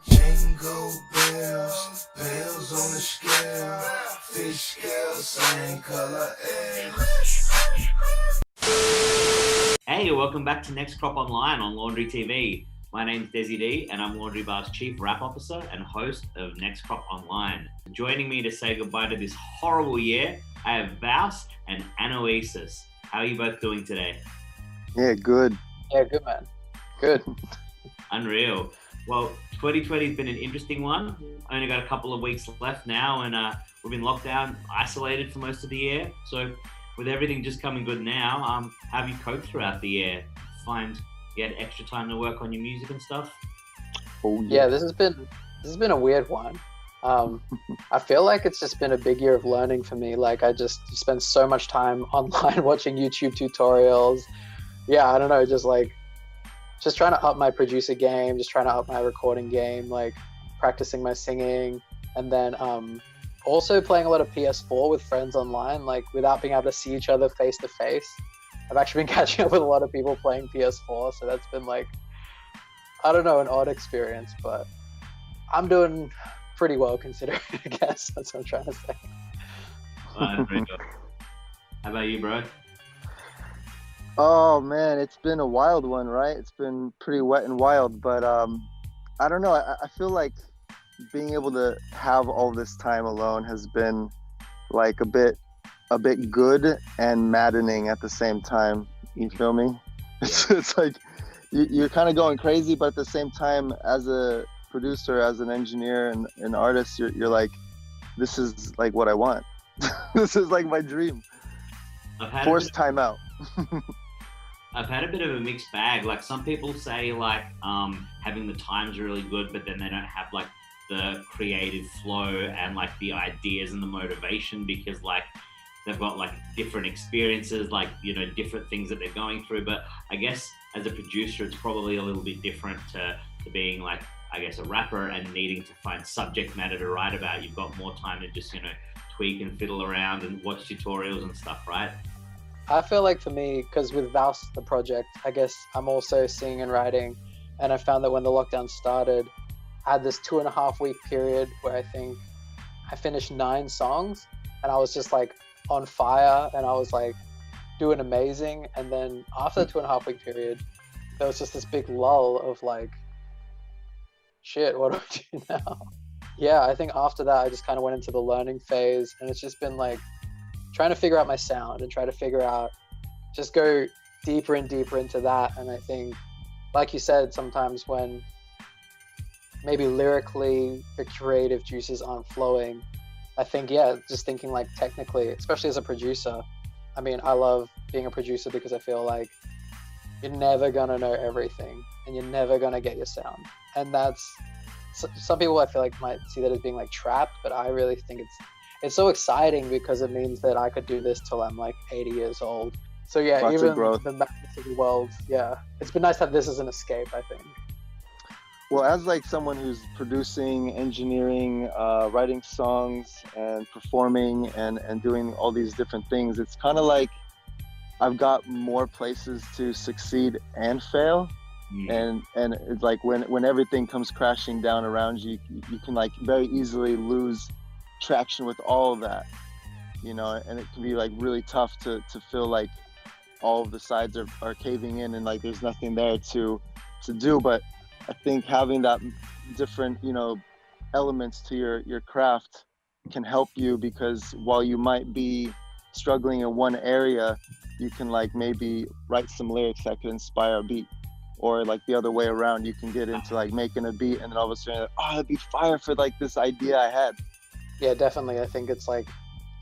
Jingle bells, bells on the scale, fish scale, same color Hey, welcome back to Next Crop Online on Laundry TV. My name's Dezzy D, and I'm Laundry Bar's Chief Rap Officer and host of Next Crop Online. Joining me to say goodbye to this horrible year, I have Vauss and ANOESIS. How are you both doing today? Yeah, good. Yeah, good, man. Good. Unreal. Well, 2020 has been an interesting one. Only got a couple of weeks left now, and we've been locked down, isolated for most of the year. So with everything just coming good now, how have you coped throughout the year? Find you had extra time to work on your music and stuff? Oh, Yeah, this has been a weird one. I feel like it's just been a big year of learning for me. Like I just spend so much time online watching YouTube tutorials. Yeah, I don't know, just trying to up my producer game, just trying to up my recording game, like practicing my singing, and then also playing a lot of PS4 with friends online, like without being able to see each other face to face. I've actually been catching up with a lot of people playing PS4, so that's been like, I don't know, an odd experience, but I'm doing pretty well considering, I guess. That's what I'm trying to say. Very good. How about you, bro? Oh man, it's been a wild one, right? It's been pretty wet and wild, but I don't know. I feel like being able to have all this time alone has been like a bit good and maddening at the same time. You feel me? It's like you're kind of going crazy, but at the same time, as a producer, as an engineer and an artist, you're like, this is like what I want. This is like my dream. Forced time out. I've had a bit of a mixed bag. Like some people say like having the time's really good, but then they don't have like the creative flow and like the ideas and the motivation because like they've got like different experiences, like, you know, different things that they're going through. But I guess as a producer, it's probably a little bit different to being like, I guess, a rapper and needing to find subject matter to write about. You've got more time to just, you know, tweak and fiddle around and watch tutorials and stuff, right? I feel like for me, because with VAUSS, the project, I guess I'm also singing and writing, and I found that when the lockdown started, I had this 2.5 week period where I think I finished 9 songs, and I was just like on fire, and I was like doing amazing. And then after the 2.5 week period, there was just this big lull of like, shit, what do I do now? Yeah, I think after that, I just kind of went into the learning phase, and it's just been like trying to figure out my sound and try to figure out, just go deeper and deeper into that. And I think, like you said, sometimes when maybe lyrically the creative juices aren't flowing, I think, yeah, just thinking like technically, especially as a producer. I mean, I love being a producer because I feel like you're never gonna know everything and you're never gonna get your sound. And that's, some people I feel like might see that as being like trapped, but I really think it's so exciting because it means that I could do this till I'm like 80 years old. So yeah, Lots even of growth. the madness of the world, yeah, it's been nice to have this as an escape, I think. Well, as like someone who's producing, engineering, writing songs and performing and doing all these different things, it's kind of like I've got more places to succeed and fail. And it's like when everything comes crashing down around you, you can like very easily lose traction with all of that, you know, and it can be like really tough to feel like all of the sides are caving in and like there's nothing there to do. But I think having that different, you know, elements to your craft can help you, because while you might be struggling in one area, you can like maybe write some lyrics that could inspire a beat, or like the other way around, you can get into like making a beat and then all of a sudden, oh, that'd be fire for like this idea I had. Yeah, definitely. I think it's like,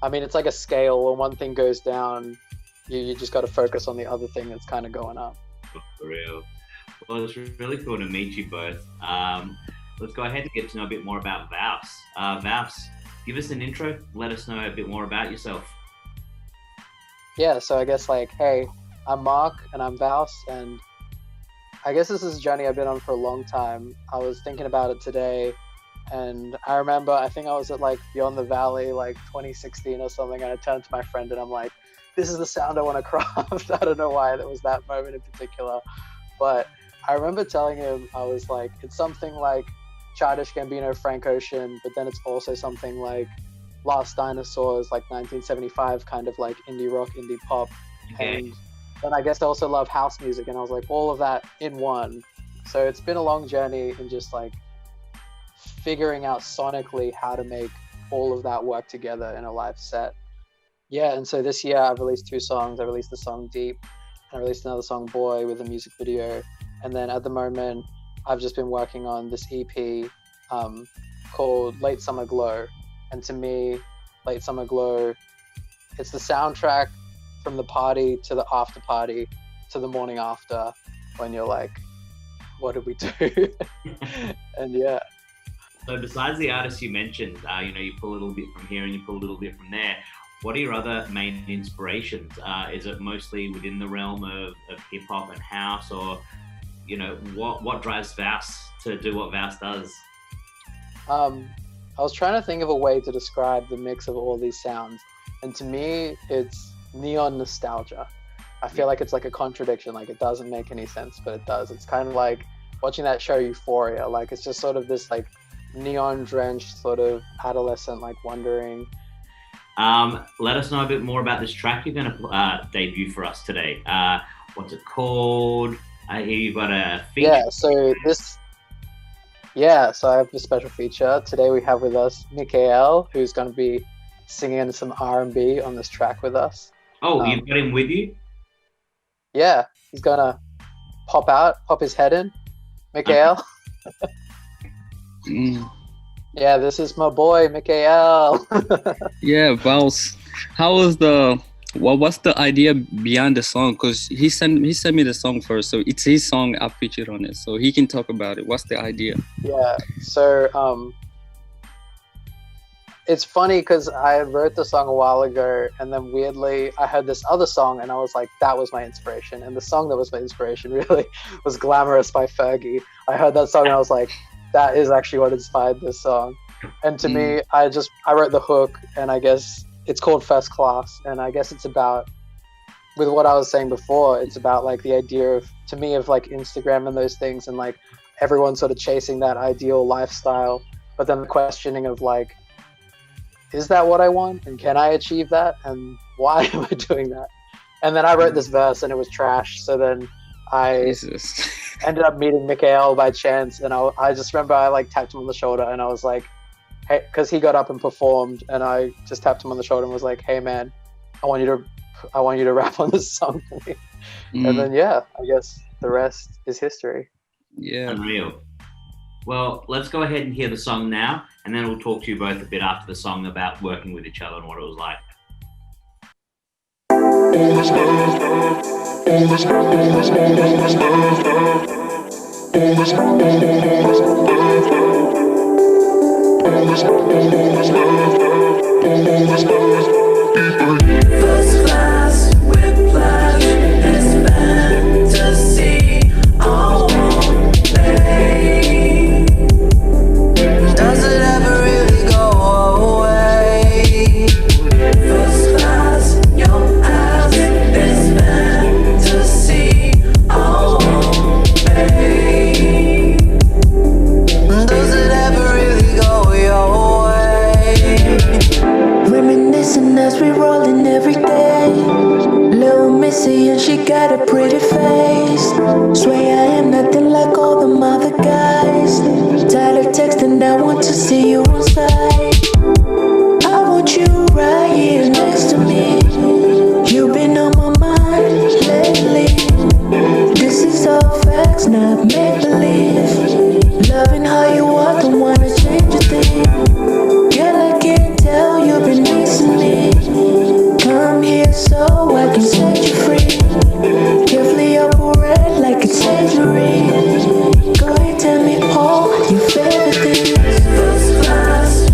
I mean, it's like a scale. When one thing goes down, you just got to focus on the other thing that's kind of going up. For real. Well, it's really cool to meet you both. Let's go ahead and get to know a bit more about Vauss. Vauss, give us an intro. Let us know a bit more about yourself. Yeah, so I guess like, hey, I'm Mark and I'm Vauss, and I guess this is a journey I've been on for a long time. I was thinking about it today, and I remember, I think I was at like Beyond the Valley, like 2016 or something, and I turned to my friend and I'm like, this is the sound I want to craft. I don't know why that was that moment in particular, but I remember telling him, I was like, it's something like Childish Gambino, Frank Ocean, but then it's also something like Last Dinosaurs, like 1975, kind of like indie rock, indie pop. Okay. And then I guess I also love house music, and I was like all of that in one. So it's been a long journey in just like figuring out sonically how to make all of that work together in a live set. Yeah, and so this year I've released 2 songs. I released the song Deep, and I released another song Boy with a music video. And then at the moment, I've just been working on this EP called Late Summer Glow. And to me, Late Summer Glow, it's the soundtrack from the party to the after party to the morning after, when you're like, what did we do? And yeah. So besides the artists you mentioned, you pull a little bit from here and you pull a little bit from there. What are your other main inspirations? Is it mostly within the realm of hip hop and house, or what drives VAUSS to do what VAUSS does? I was trying to think of a way to describe the mix of all these sounds, and to me, it's neon nostalgia. I feel like it's like a contradiction, like it doesn't make any sense, but it does. It's kind of like watching that show Euphoria. Like it's just sort of this like neon drenched sort of adolescent like wondering. Let us know a bit more about this track you're going to debut for us today. What's it called? I hear you've got a feature. So I have a special feature. Today we have with us Mikhaell, who's going to be singing some R&B on this track with us. Oh, you've got him with you? Yeah, he's going to pop his head in. Mikhaell. Yeah, this is my boy, Mikhaell. Yeah, VAUSS. What's the idea behind the song? Because he sent me the song first, so it's his song. I featured on it, so he can talk about it. What's the idea? Yeah, so it's funny because I wrote the song a while ago, and then weirdly I heard this other song, and I was like, that was my inspiration. And the song that was my inspiration really was "Glamorous" by Fergie. I heard that song and I was like, that is actually what inspired this song. And to me, I wrote the hook, and I guess it's called First Class, and I guess it's about, with what I was saying before, it's about like the idea of, to me, of like Instagram and those things, and like everyone sort of chasing that ideal lifestyle, but then the questioning of like, is that what I want, and can I achieve that, and why am I doing that? And then I wrote this verse and it was trash, so then I ended up meeting Mikhaell by chance, and I just remember I like tapped him on the shoulder and I was like, hey, because he got up and performed, and I just tapped him on the shoulder and was like, hey man, I want you to rap on this song for me. And then yeah, I guess the rest is history. Yeah, unreal. Well, let's go ahead and hear the song now, and then we'll talk to you both a bit after the song about working with each other and what it was like. First class, whiplash, this fantasy, all day. Does it ever really go away? First class, your ass, this fantasy, all day. Does it ever really go your way? Reminiscing as we rollin' every day. Little Missy and she got a pretty face. Swear I am nothing like all them other guys. Tired of texting, I want to see you on site. I want you right here next to me. You've been on my mind lately. This is all facts, not make-believe. Loving how you are, don't wanna change a thing. Girl, I can't tell you've been missing me. Come here so I can set you free. Carefully operate like it's surgery. Go ahead, tell me all your favorite things. First class,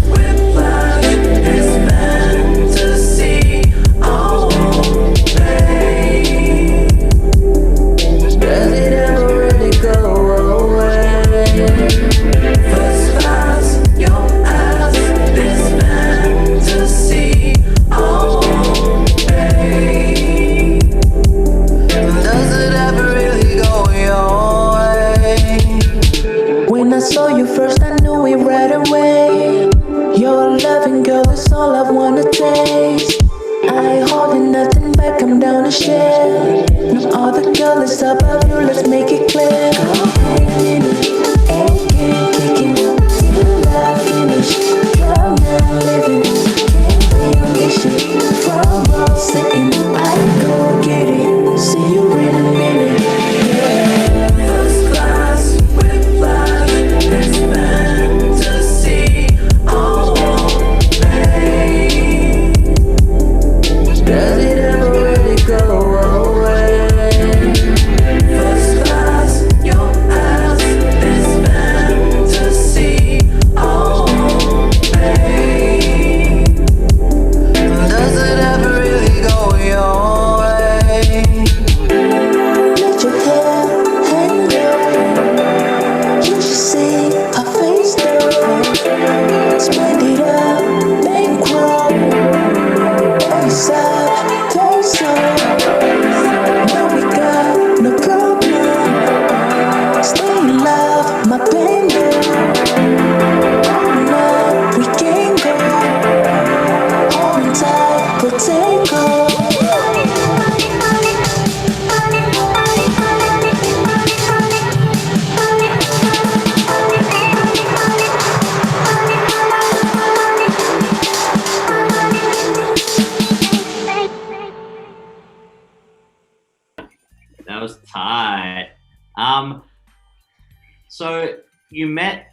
So you met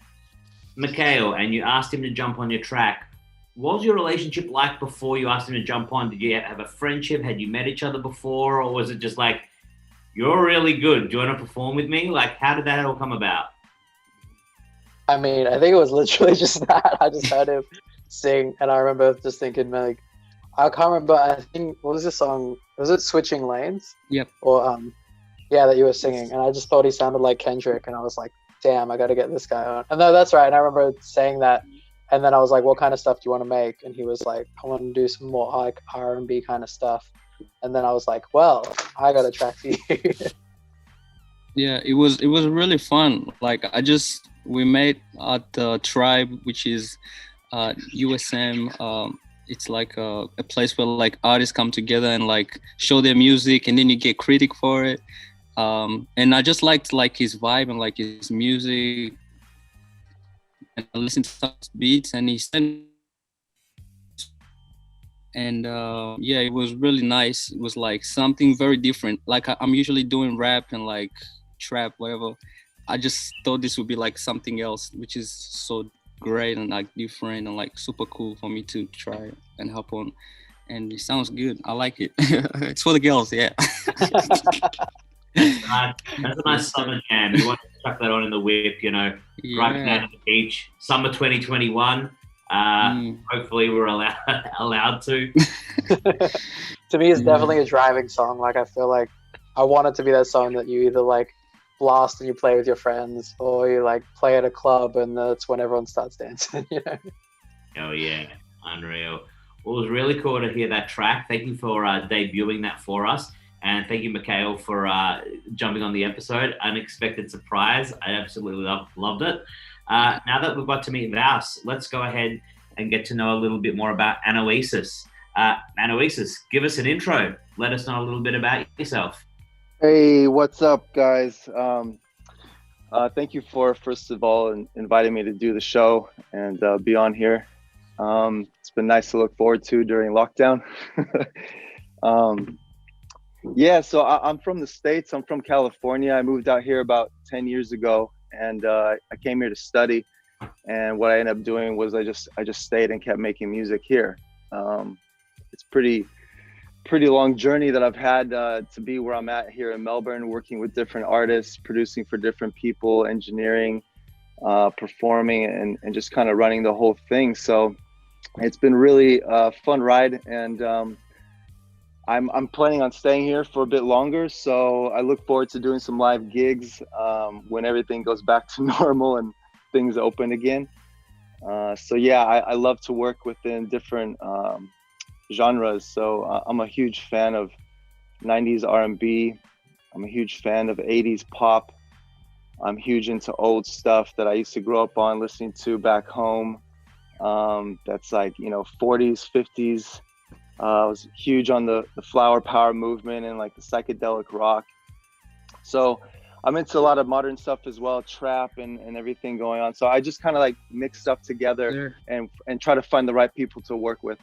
Mikhaell and you asked him to jump on your track. What was your relationship like before you asked him to jump on? Did you have a friendship? Had you met each other before? Or was it just like, you're really good, do you want to perform with me? Like, how did that all come about? I mean, I think it was literally just that. I just heard him sing, and I remember just thinking, like, I can't remember. I think, what was the song? Was it Switching Lanes? Yep. Or yeah, that you were singing, and I just thought he sounded like Kendrick, and I was like, damn, I got to get this guy on. And no, that's right. And I remember saying that, and then I was like, what kind of stuff do you want to make? And he was like, I want to do some more like R&B kind of stuff. And then I was like, well, I got a track for you. Yeah, it was really fun. Like we met at the Tribe, which is USM. It's like a place where like artists come together and like show their music, and then you get critic for it. And I just liked like his vibe and like his music, and I listened to some beats, and he sent. And yeah, it was really nice. It was like something very different. Like I'm usually doing rap and like trap, whatever. I just thought this would be like something else, which is so great and like different and like super cool for me to try and hop on. And it sounds good. I like it. It's for the girls, yeah. That's a nice summer jam. You want to chuck that on in the whip, you know, driving down to the beach, summer 2021. Hopefully we're allowed to. To me, it's definitely a driving song. Like, I feel like I want it to be that song that you either like blast and you play with your friends, or you like play at a club and that's when everyone starts dancing, you know? Oh yeah, unreal. Well, it was really cool to hear that track. Thank you for debuting that for us. And thank you, Mikhaell, for jumping on the episode. Unexpected surprise. I absolutely loved it. Now that we've got to meet VAUSS, let's go ahead and get to know a little bit more about ANOESIS. ANOESIS, give us an intro. Let us know a little bit about yourself. Hey, what's up, guys? Thank you for, first of all, inviting me to do the show and be on here. It's been nice to look forward to during lockdown. Yeah, so I'm from the States. I'm from California. I moved out here about 10 years ago, and I came here to study. And what I ended up doing was I just stayed and kept making music here. It's pretty long journey that I've had to be where I'm at here in Melbourne, working with different artists, producing for different people, engineering, performing, and just kind of running the whole thing. So it's been really a fun ride, and I'm planning on staying here for a bit longer. So I look forward to doing some live gigs when everything goes back to normal and things open again. So yeah, I love to work within different genres. So I'm a huge fan of 90s R&B. I'm a huge fan of 80s pop. I'm huge into old stuff that I used to grow up on listening to back home. That's like, you know, 40s, 50s. I was huge on the flower power movement and like the psychedelic rock. So I'm into a lot of modern stuff as well, trap and everything going on. So I just kind of like mix stuff together and try to find the right people to work with.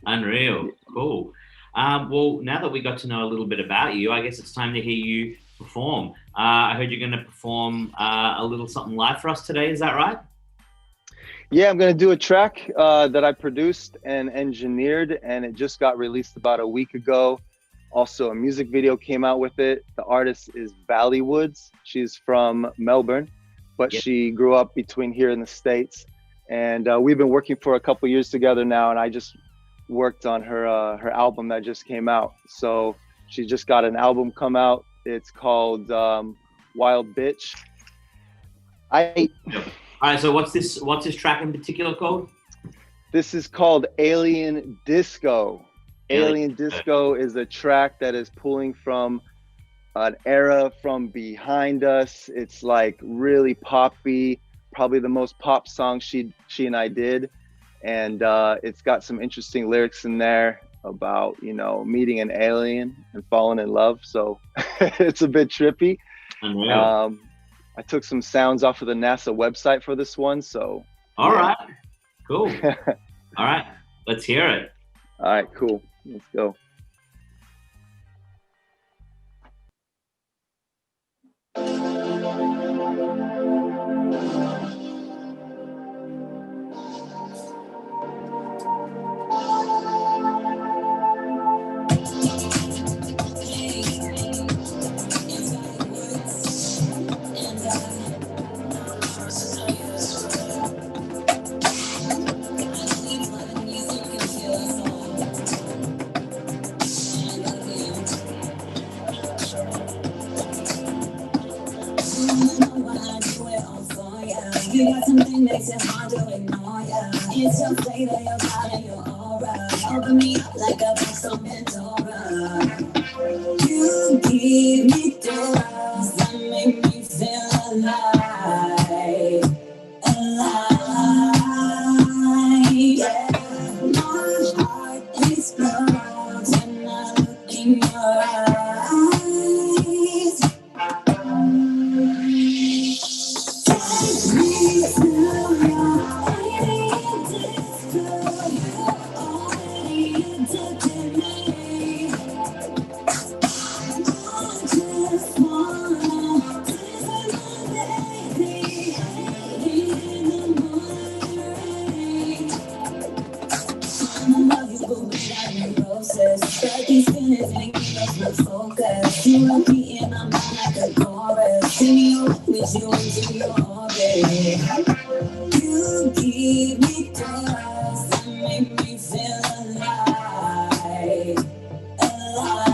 Unreal. Cool. Well, now that we got to know a little bit about you, I guess it's time to hear you perform. I heard you're going to perform a little something live for us today. Is that right? Yeah, I'm going to do a track that I produced and engineered, and it just got released about a week ago. Also, a music video came out with it. The artist is Valley Woods. She's from Melbourne, but she grew up between here in the States. And we've been working for a couple years together now, and I just worked on her album that just came out. So she just got an album come out. It's called Wild Bitch. All right, so what's this track in particular called? This is called Alien Disco. Alien Disco is a track that is pulling from an era from behind us. It's like really poppy, probably the most pop song she and I did. And it's got some interesting lyrics in there about, you know, meeting an alien and falling in love. So it's a bit trippy. I took some sounds off of the NASA website for this one. So all right, cool. All right, let's hear it. All right, cool. Let's go. You got something makes it hard to ignore, yeah. It's your fate and your body and your aura. Open me up like a box of Pandora. You give me thrills that make me feel alive. Alive, yeah. My heart explodes when I look in your eyes. Take me to your alien disco. You already addicted me. I just wanna taste my baby. In the morning. I love you, but without neurosis. But these feelings make me lose my focus. You love me in my mind like a chorus. Sing me away with you into your orbit. You give me thrills that make me feel alive. Alive,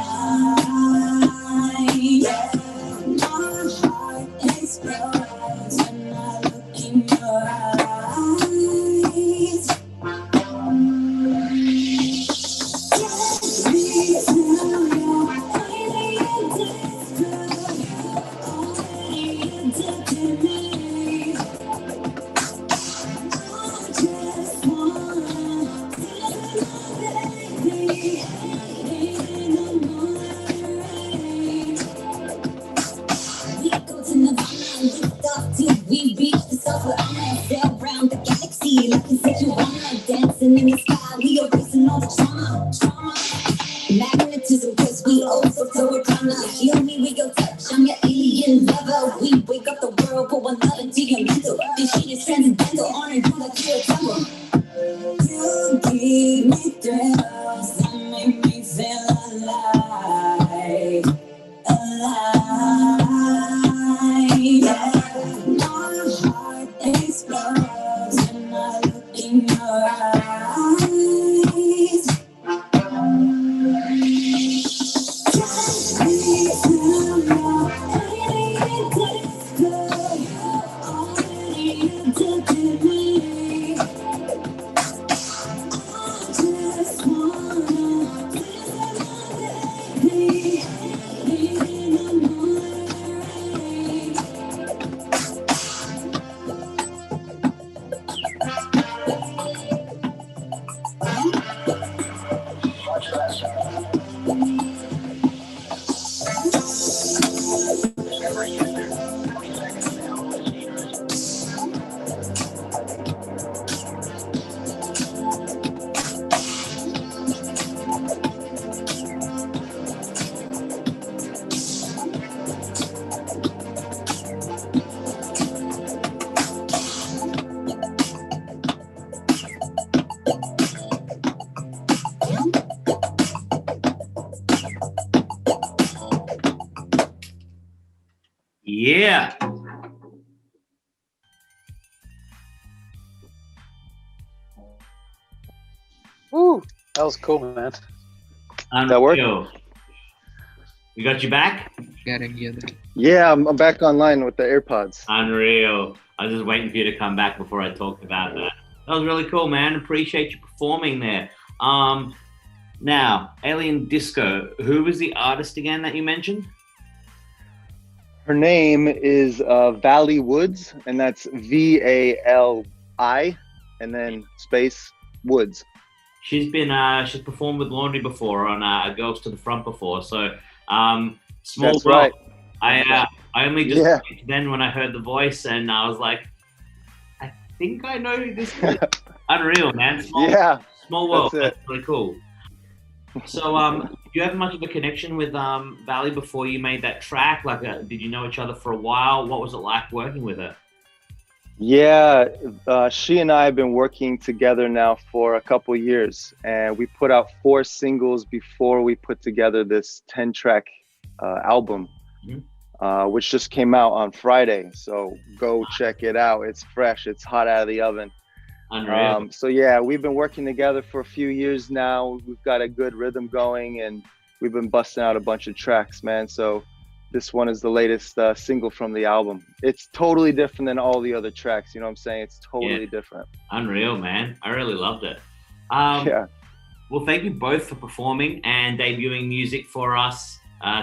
yeah. My heart explodes when I look in your eyes. We reach the surface, I'ma sail around the galaxy. Like you said, you wanna dancing in the sky. We erasing all the trauma. Magnetism, cause we overflow with drama. Heal me with your touch, I'm your alien lover. We wake up the world, put one love into your mental. This shit is transcendental, honor you like you're a temple. You give me thrills that make me feel alive. Alive, yeah. My heart explodes when I look in your eyes. Take me to your alien disco. You already addicted me. I just wanna taste my baby. In the morning. Yeah. Woo, that was cool, man. That work? Unreal. We got you back? Gotta get it. Yeah, I'm back online with the AirPods. Unreal. I was just waiting for you to come back before I talked about that. That was really cool, man. Appreciate you performing there. Now, Alien Disco, who was the artist again that you mentioned? Her name is Valley Woods, and that's VALI, and then space Woods. She's been she's performed with Laundry before on Girls to the Front before, so small That's world. right. I only just Yeah. then when I heard the voice and I was like, I think I know who this is. Unreal, man. Yeah, Small world. that's it. That's really cool. So, do you have much of a connection with Valley before you made that track? Like, did you know each other for a while? What was it like working with her? Yeah, she and I have been working together now for a couple years, and we put out 4 singles before we put together this 10-track album, which just came out on Friday. So go check it out. It's fresh. It's hot out of the oven. Unreal. So yeah, we've been working together for a few years now. We've got a good rhythm going, and we've been busting out a bunch of tracks, man. So this one is the latest single from the album. It's totally different than all the other tracks. You know what I'm saying? It's totally different. Unreal, man. I really loved it. Yeah. Well, thank you both for performing and debuting music for us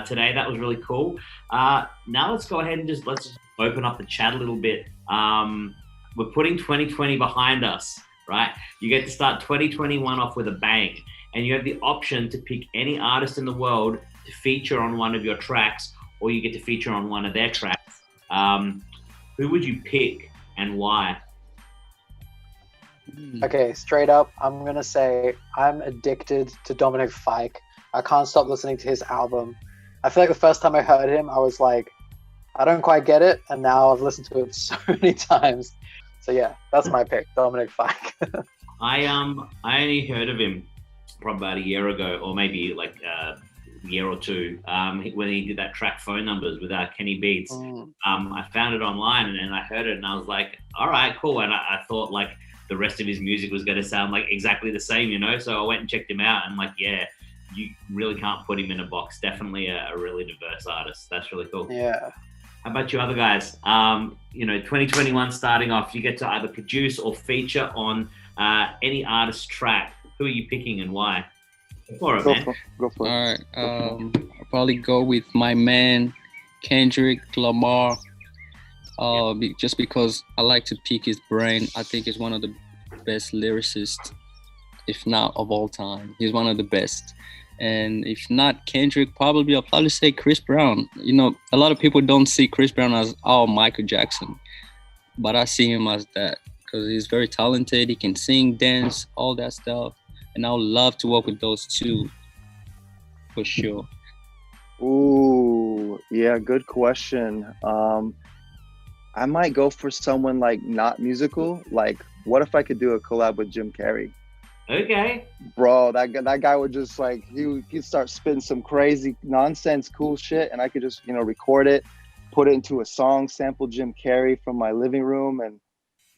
today. That was really cool. Now let's go ahead and let's open up the chat a little bit. We're putting 2020 behind us, right? You get to start 2021 off with a bang, and you have the option to pick any artist in the world to feature on one of your tracks, or you get to feature on one of their tracks. Who would you pick and why? Okay, straight up, I'm gonna say I'm addicted to Dominic Fike. I can't stop listening to his album. I feel like the first time I heard him, I was like, I don't quite get it, and now I've listened to it so many times. So yeah, that's my pick, Dominic Fike. I only heard of him probably about a year ago, or maybe like a year or two, when he did that track Phone Numbers with Kenny Beats. I found it online and I heard it and I was like, all right, cool. And I thought like the rest of his music was going to sound like exactly the same, you know? So I went and checked him out and like, yeah, you really can't put him in a box. Definitely a really diverse artist. That's really cool. Yeah. How about you other guys? 2021 starting off, you get to either produce or feature on any artist's track. Who are you picking and why? Go for it, man. Go for it. All right. I'll probably go with my man, Kendrick Lamar. Just because I like to pick his brain. I think he's one of the best lyricists, if not of all time. He's one of the best. And if not Kendrick, I'll probably say Chris Brown. You know, a lot of people don't see Chris Brown as Michael Jackson, but I see him as that because he's very talented. He can sing, dance, all that stuff. And I would love to work with those two for sure. Ooh, yeah, good question. I might go for someone like not musical. Like, what if I could do a collab with Jim Carrey? Okay. Bro, that guy would just like, he'd start spitting some crazy nonsense, cool shit, and I could just, record it, put it into a song, sample Jim Carrey from my living room, and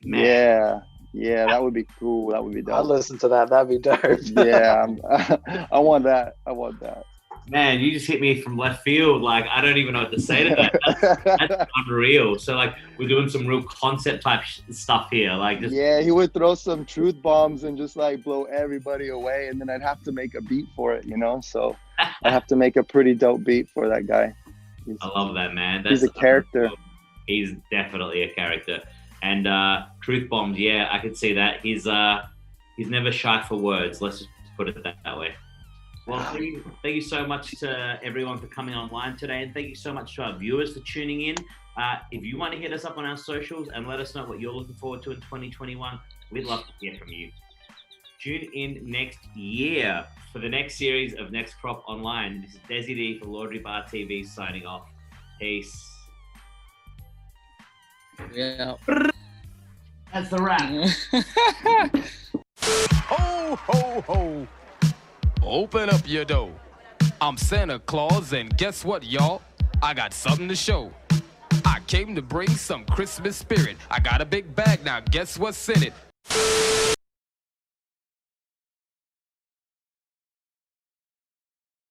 man. Yeah, that would be cool. That would be dope. I'd listen to that. That'd be dope. Yeah, I want that. Man, you just hit me from left field. Like, I don't even know what to say to that. That's unreal. So, like, we're doing some real concept type stuff here. Like, yeah, he would throw some truth bombs and just like blow everybody away, and then I'd have to make a beat for it, So I have to make a pretty dope beat for that guy. I love that, man. He's a character. He's definitely a character. And truth bombs, yeah, I could see that. He's never shy for words. Let's just put it that way. Well, thank you so much to everyone for coming online today, and thank you so much to our viewers for tuning in. If you want to hit us up on our socials and let us know what you're looking forward to in 2021, we'd love to hear from you. Tune in next year for the next series of Next Crop Online. This is Dezzy D for Laundry Bar TV signing off. Peace. Yeah. That's the wrap. Ho, ho, ho. Open up your door. I'm Santa Claus, and guess what, y'all? I got something to show. I came to bring some Christmas spirit. I got a big bag now, guess what's in it?